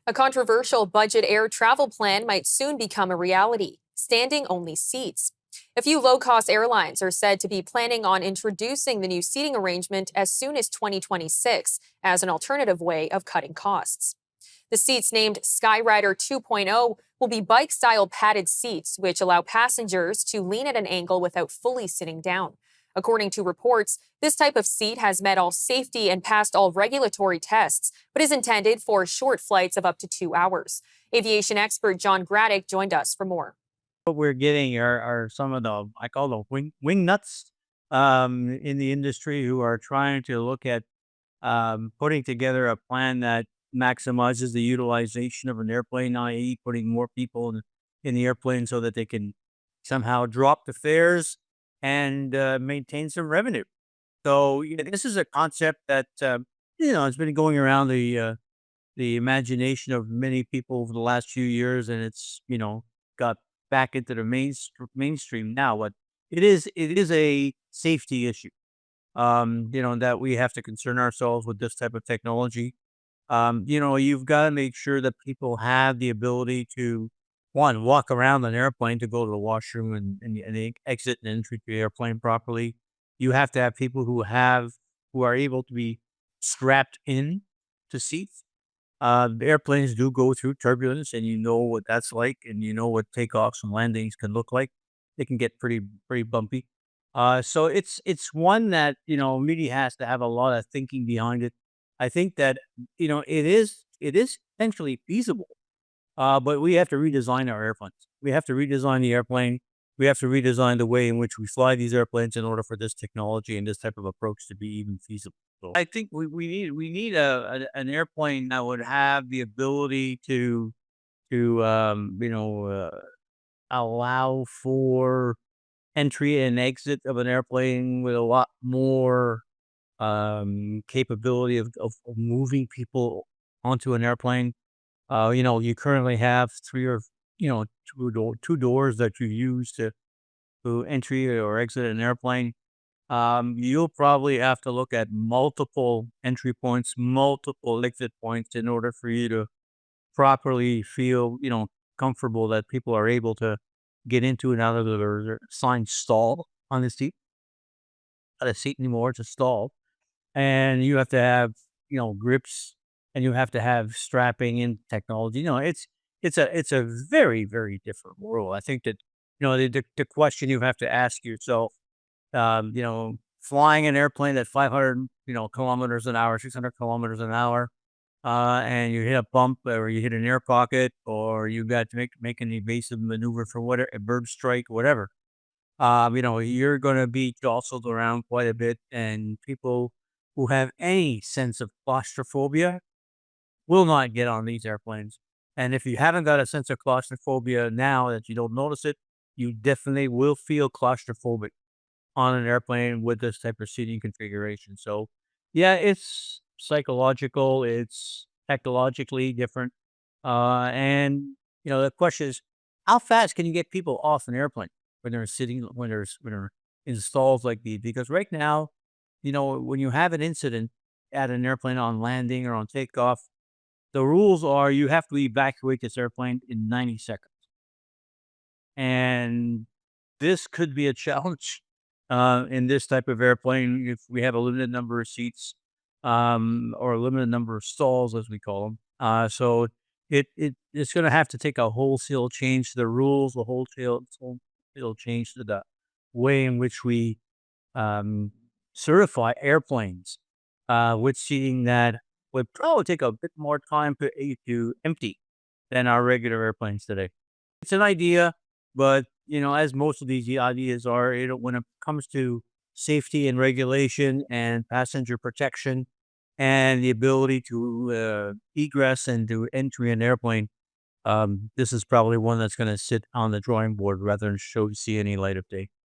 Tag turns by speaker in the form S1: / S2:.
S1: A controversial budget air travel plan might soon become a reality, standing only seats. A few low cost airlines are said to be planning on introducing the new seating arrangement as soon as 2026 as an alternative way of cutting costs. The seats named Skyrider 2.0 will be bike style padded seats, which allow passengers to lean at an angle without fully sitting down. According to reports, this type of seat has met all safety and passed all regulatory tests, but is intended for short flights of up to 2 hours. Aviation expert John Gradek joined us for more.
S2: What we're getting are some of the, I call the wing nuts in the industry, who are trying to look at putting together a plan that maximizes the utilization of an airplane, i.e., putting more people in the airplane so that they can somehow drop the fares and maintain some revenue. So this is a concept that has been going around the imagination of many people over the last few years, and it's got back into the mainstream now. But it is a safety issue, that we have to concern ourselves with this type of technology. You've got to make sure that people have the ability to, one, walk around an airplane to go to the washroom and they exit and enter the airplane properly. You have to have people who are able to be strapped in to seats. The airplanes do go through turbulence, and you know what that's like, and you know what takeoffs and landings can look like. They can get pretty bumpy. So it's one that really has to have a lot of thinking behind it. I think that it is potentially feasible, but we have to redesign our airplanes. We have to redesign the airplane. We have to redesign the way in which we fly these airplanes in order for this technology and this type of approach to be even feasible. So I think we need an airplane that would have the ability to allow for entry and exit of an airplane with a lot more capability of moving people onto an airplane. You currently have three or two doors that you use to entry or exit an airplane. You'll probably have to look at multiple entry points, multiple exit points in order for you to properly feel, comfortable that people are able to get into and out of their assigned stall on the seat. Not a seat anymore, it's a stall. And you have to have, grips, and you have to have strapping in technology. It's a very, very different world. I think that, the question you have to ask yourself, flying an airplane at 500, kilometers an hour, 600 kilometers an hour, and you hit a bump or you hit an air pocket or you got to make an evasive maneuver for whatever, a bird strike, whatever. You're going to be jostled around quite a bit, and people who have any sense of claustrophobia will not get on these airplanes. And if you haven't got a sense of claustrophobia now that you don't notice it, you definitely will feel claustrophobic on an airplane with this type of seating configuration. So, yeah, it's psychological, it's technologically different. And the question is, how fast can you get people off an airplane when they're sitting, when they're in stalls like these? Because right now, when you have an incident at an airplane on landing or on takeoff, the rules are you have to evacuate this airplane in 90 seconds. And this could be a challenge in this type of airplane if we have a limited number of seats, or a limited number of stalls, as we call them. So it's going to have to take a wholesale change to the rules, a wholesale change to the way in which we um, certify airplanes with seating that would probably take a bit more time to empty than our regular airplanes today. It's an idea, but as most of these ideas are, when it comes to safety and regulation and passenger protection and the ability to egress and to entry an airplane, this is probably one that's going to sit on the drawing board rather than see any light of day.